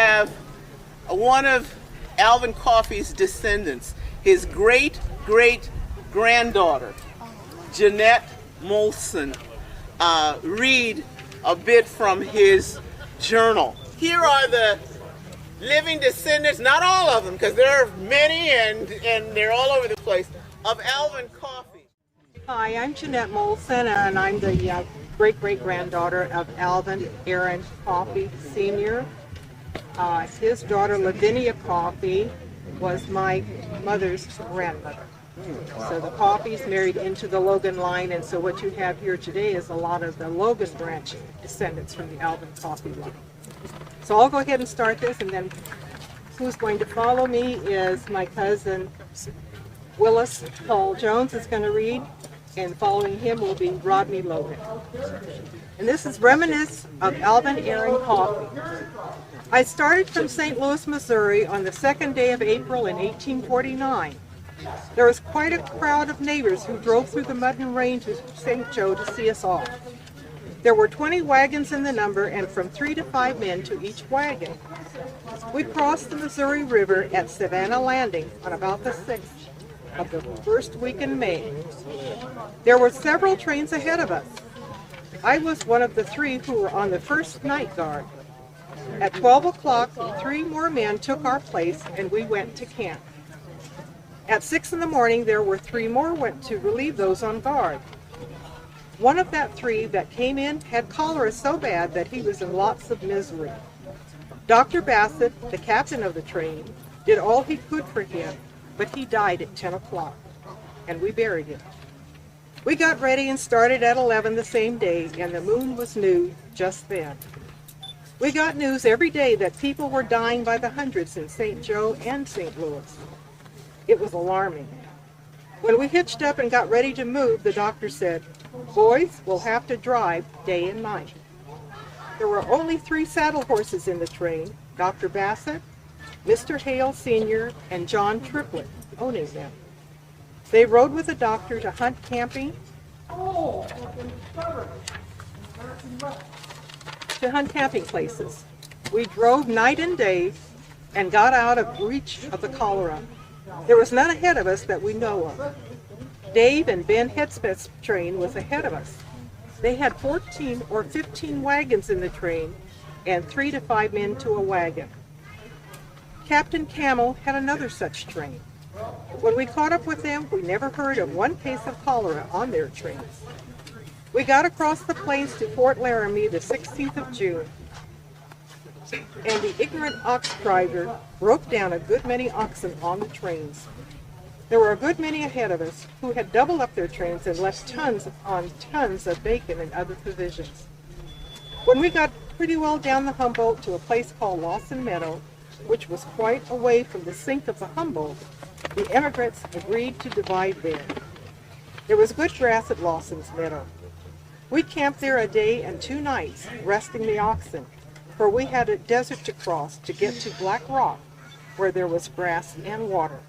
have one of Alvin Coffey's descendants, his great-great-granddaughter, Jeanette Molson, read a bit from his journal. Here are the living descendants, not all of them, because there are many and they're all over the place, of Alvin Coffey. Hi, I'm Jeanette Molson, and I'm the great-great-granddaughter of Alvin Aaron Coffey Sr. His daughter, Lavinia Coffey, was my mother's grandmother. So the Coffeys married into the Logan line, and so what you have here today is a lot of the Logan branch descendants from the Alvin Coffey line. So I'll go ahead and start this, and then who's going to follow me is my cousin Willis Paul Jones is going to read, and following him will be Rodney Logan. And this is reminiscent of Alvin Aaron Coffey. I started from St. Louis, Missouri on the 2nd day of April in 1849. There was quite a crowd of neighbors who drove through the mud and rain to St. Joe to see us off. There were 20 wagons in the number, and from 3 to 5 men to each wagon. We crossed the Missouri River at Savannah Landing on about the 6th of the first week in May. There were several trains ahead of us. I was one of the 3 who were on the first night guard. At 12 o'clock, 3 more men took our place, and we went to camp. At 6 in the morning, there were 3 more went to relieve those on guard. One of that 3 that came in had cholera so bad that he was in lots of misery. Dr. Bassett, the captain of the train, did all he could for him, but he died at 10 o'clock, and we buried him. We got ready and started at 11 the same day, and the moon was new just then. We got news every day that people were dying by the hundreds in St. Joe and St. Louis. It was alarming. When we hitched up and got ready to move, the doctor said, "Boys, we'll have to drive day and night." There were only 3 saddle horses in the train, Dr. Bassett, Mr. Hale Sr., and John Triplett owning them. They rode with the doctor to hunt camping, places. We drove night and day and got out of reach of the cholera. There was none ahead of us that we know of. Dave and Ben Hedsmith's train was ahead of us. They had 14 or 15 wagons in the train and 3 to 5 men to a wagon. Captain Camel had another such train. When we caught up with them, we never heard of one case of cholera on their trains. We got across the plains to Fort Laramie the 16th of June, and the ignorant ox driver broke down a good many oxen on the trains. There were a good many ahead of us who had doubled up their trains and left tons upon tons of bacon and other provisions. When we got pretty well down the Humboldt to a place called Lawson Meadow, which was quite away from the sink of the Humboldt, the emigrants agreed to divide there. There was good grass at Lawson's Meadow. We camped there a day and 2 nights, resting the oxen, for we had a desert to cross to get to Black Rock, where there was grass and water.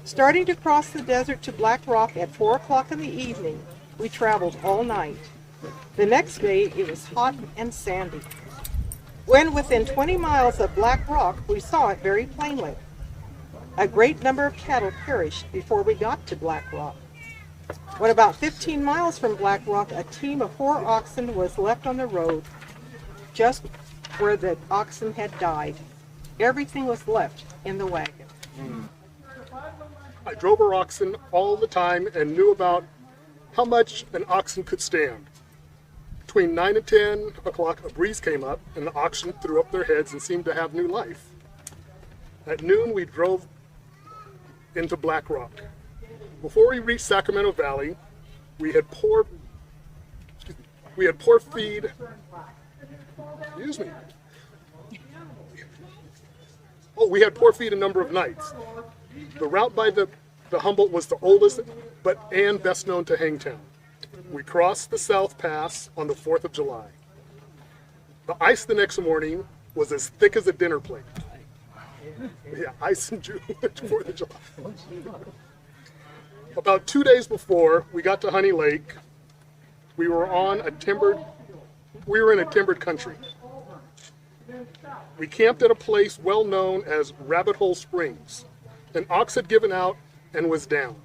Starting to cross the desert to Black Rock at 4 o'clock in the evening, we traveled all night. The next day it was hot and sandy. When within 20 miles of Black Rock, we saw it very plainly. A great number of cattle perished before we got to Black Rock. When about 15 miles from Black Rock, a team of 4 oxen was left on the road just where the oxen had died. Everything was left in the wagon. I drove our oxen all the time and knew about how much an oxen could stand. Between 9 and 10 o'clock, a breeze came up and the oxen threw up their heads and seemed to have new life. At noon, we drove into Black Rock. Before we reached Sacramento Valley, we had poor feed. We had poor feed a number of nights. The route by the Humboldt was the oldest and best known to Hangtown. We crossed the South Pass on the 4th of July. The ice the next morning was as thick as a dinner plate. Yeah, ice in June, 4th of July. About 2 days before we got to Honey Lake, we were in a timbered country. We camped at a place well known as Rabbit Hole Springs. An ox had given out and was down,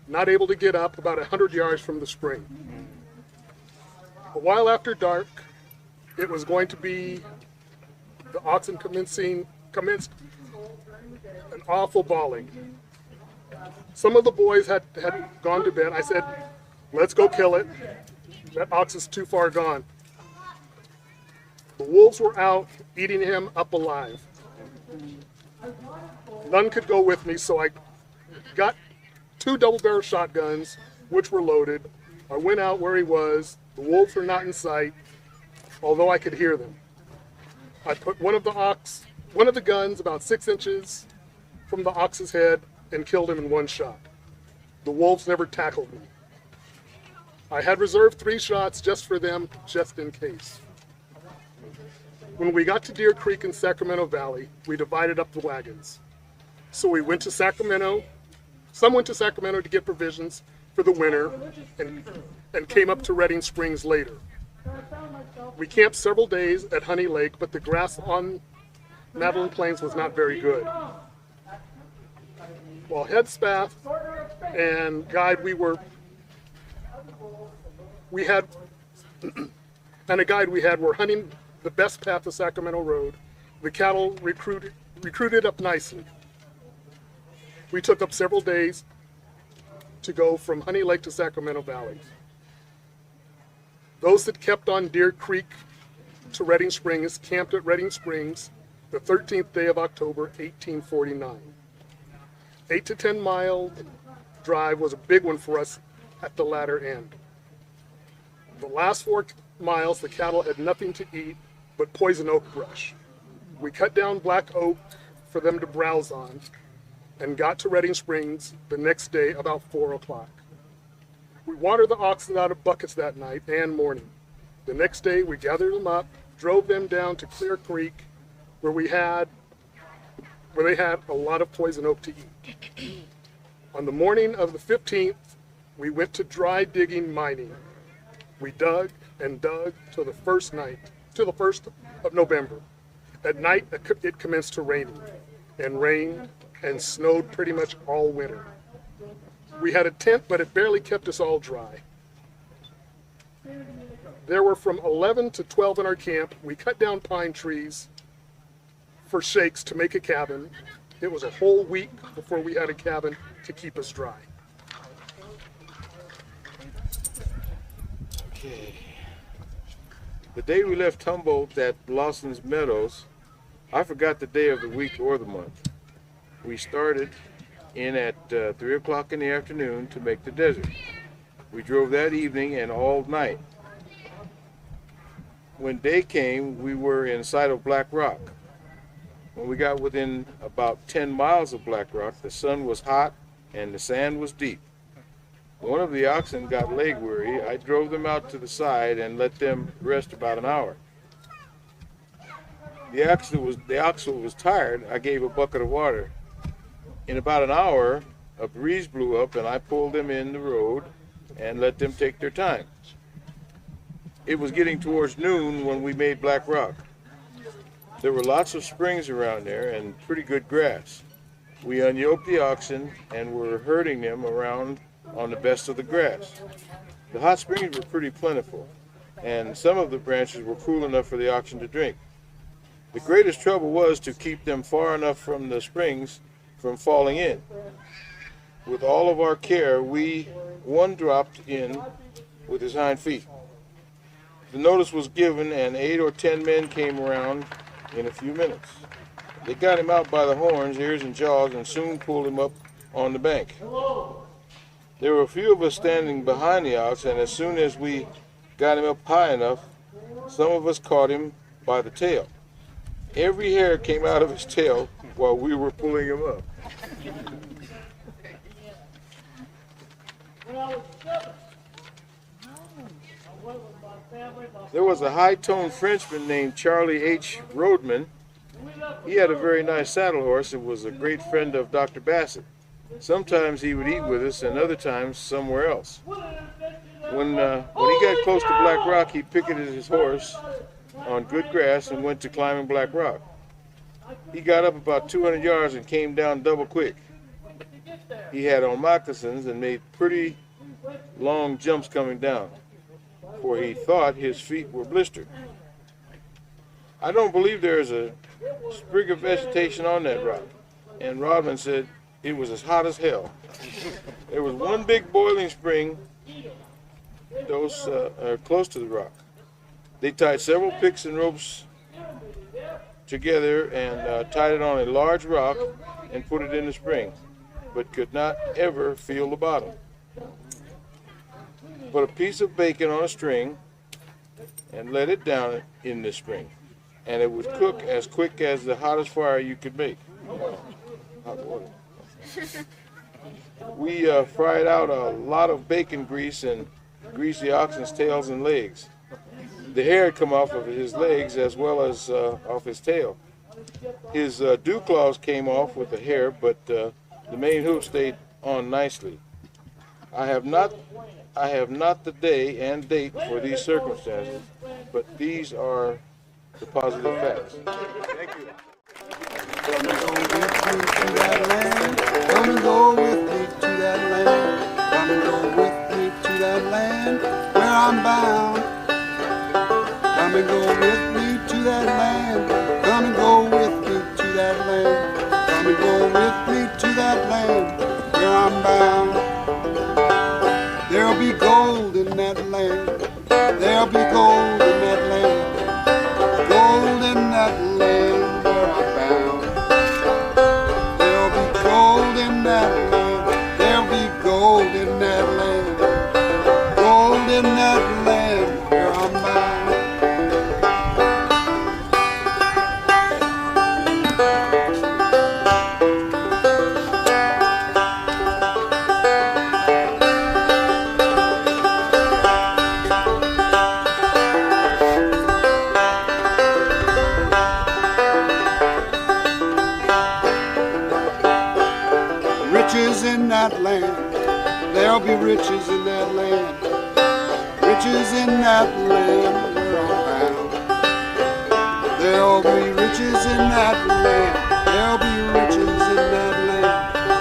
not able to get up about 100 yards from the spring. A while after dark, it was going to be the oxen commenced an awful bawling. Some of the boys had gone to bed. I said, let's go kill it. That ox is too far gone. The wolves were out eating him up alive. None could go with me, so I got 2 double-barrel shotguns, which were loaded. I went out where he was. The wolves were not in sight, although I could hear them. I put one of the guns about 6 inches from the ox's head and killed him in one shot. The wolves never tackled me. I had reserved 3 shots just for them, just in case. When we got to Deer Creek in Sacramento Valley, we divided up the wagons. So we went to Sacramento. Some went to Sacramento to get provisions for the winter and came up to Redding Springs later. We camped several days at Honey Lake, but the grass on Madeline Plains was not very good. While head staff and guide and a guide we had were hunting the best path to Sacramento Road, the cattle recruited up nicely. We took up several days to go from Honey Lake to Sacramento Valley. Those that kept on Deer Creek to Redding Springs camped at Redding Springs the 13th day of October, 1849. 8 to 10 mile drive was a big one for us at the latter end. The last 4 miles, the cattle had nothing to eat but poison oak brush. We cut down black oak for them to browse on and got to Redding Springs the next day about 4 o'clock. We watered the oxen out of buckets that night and morning. The next day we gathered them up, drove them down to Clear Creek where they had a lot of poison oak to eat. On the morning of the 15th, we went to dry digging mining. We dug and dug till the 1st of November. At night, it commenced to raining, and rained and snowed pretty much all winter. We had a tent, but it barely kept us all dry. There were from 11 to 12 in our camp. We cut down pine trees for shakes to make a cabin. It was a whole week before we had a cabin to keep us dry. Okay. The day we left Humboldt at Lawson's Meadows, I forgot the day of the week or the month. We started in at 3 o'clock in the afternoon to make the desert. We drove that evening and all night. When day came, we were in sight of Black Rock. When we got within about 10 miles of Black Rock, the sun was hot and the sand was deep. One of the oxen got leg weary. I drove them out to the side and let them rest about an hour. The oxen was tired. I gave a bucket of water. In about an hour, a breeze blew up and I pulled them in the road and let them take their time. It was getting towards noon when we made Black Rock. There were lots of springs around there and pretty good grass. We unyoked the oxen and were herding them around on the best of the grass. The hot springs were pretty plentiful, and some of the branches were cool enough for the oxen to drink. The greatest trouble was to keep them far enough from the springs from falling in. With all of our care, one dropped in with his hind feet. The notice was given and 8 or 10 men came around in a few minutes. They got him out by the horns, ears, and jaws and soon pulled him up on the bank. There were a few of us standing behind the ox, and as soon as we got him up high enough, some of us caught him by the tail. Every hair came out of his tail while we were pulling him up. There was a high-toned Frenchman named Charlie H. Rodman. He had a very nice saddle horse and was a great friend of Dr. Bassett. Sometimes he would eat with us and other times somewhere else. When he got close to Black Rock, he picketed his horse on good grass and went to climbing Black Rock. He got up about 200 yards and came down double quick. He had on moccasins and made pretty long jumps coming down, for he thought his feet were blistered. I don't believe there is a sprig of vegetation on that rock, and Rodman said it was as hot as hell. There was one big boiling spring close to the rock. They tied several picks and ropes together and tied it on a large rock and put it in the spring, but could not ever feel the bottom. Put a piece of bacon on a string and let it down in the spring, and it would cook as quick as the hottest fire you could make. Hot water. We fried out a lot of bacon grease and greased the oxen's tails and legs. The hair had come off of his legs as well as off his tail. His dew claws came off with the hair, but the main hoof stayed on nicely. I have not the day and date for these circumstances, but these are the positive facts. Thank you. Come and go with me to that land. Come and go with me to that land where I'm bound. Come and go with me to that land. Come and go with me to that land. Come and go with me to that land where I'm bound. There'll be gold in that land. There'll be gold in that land. Gold in that land where I'm bound. There'll be gold in that land. There'll be gold in that land. Gold in that land where I'm bound. Riches in that land, there'll be riches in that land. Riches in that land where I'm bound. There'll be riches in that land. There'll be riches in that land.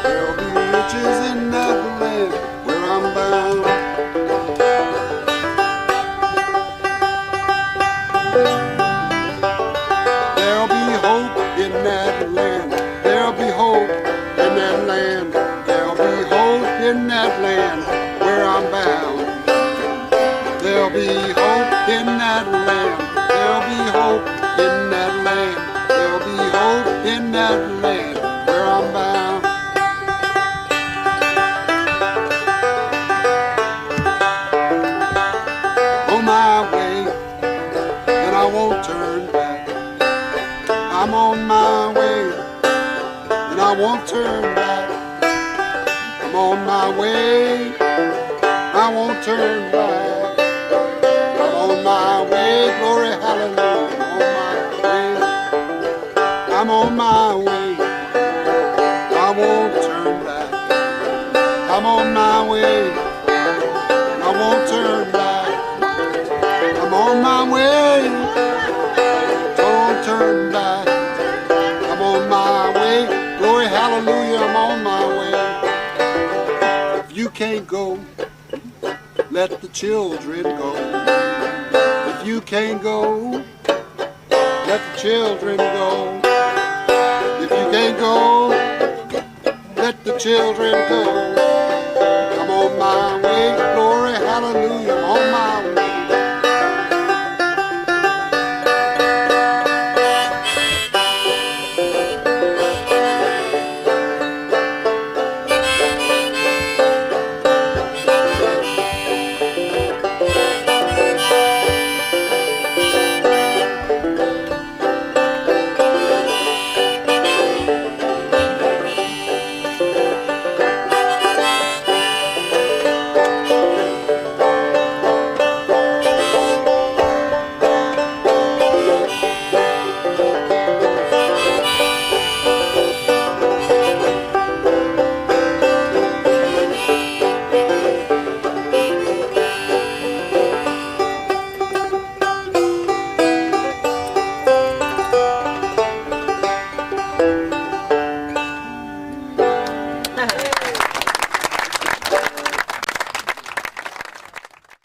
There'll be riches in that land where I'm bound. There'll be hope in that land. There'll be hope in that land. There'll be hope in that land where I'm bound. There'll be hope in that land. There'll be hope in that land. There'll be hope in that land where I'm bound. On my way, and I won't turn back. I'm on my way, and I won't turn back. I'm on my way, I won't turn back. I'm on my way, glory, hallelujah. I'm on my way, I won't turn back. I'm on my way, I won't turn back. I'm on my way, don't turn back. I'm on my way, glory, hallelujah, I'm on my way. If you can't go, let the children go. If you can't go, let the children go. If you can't go, let the children go.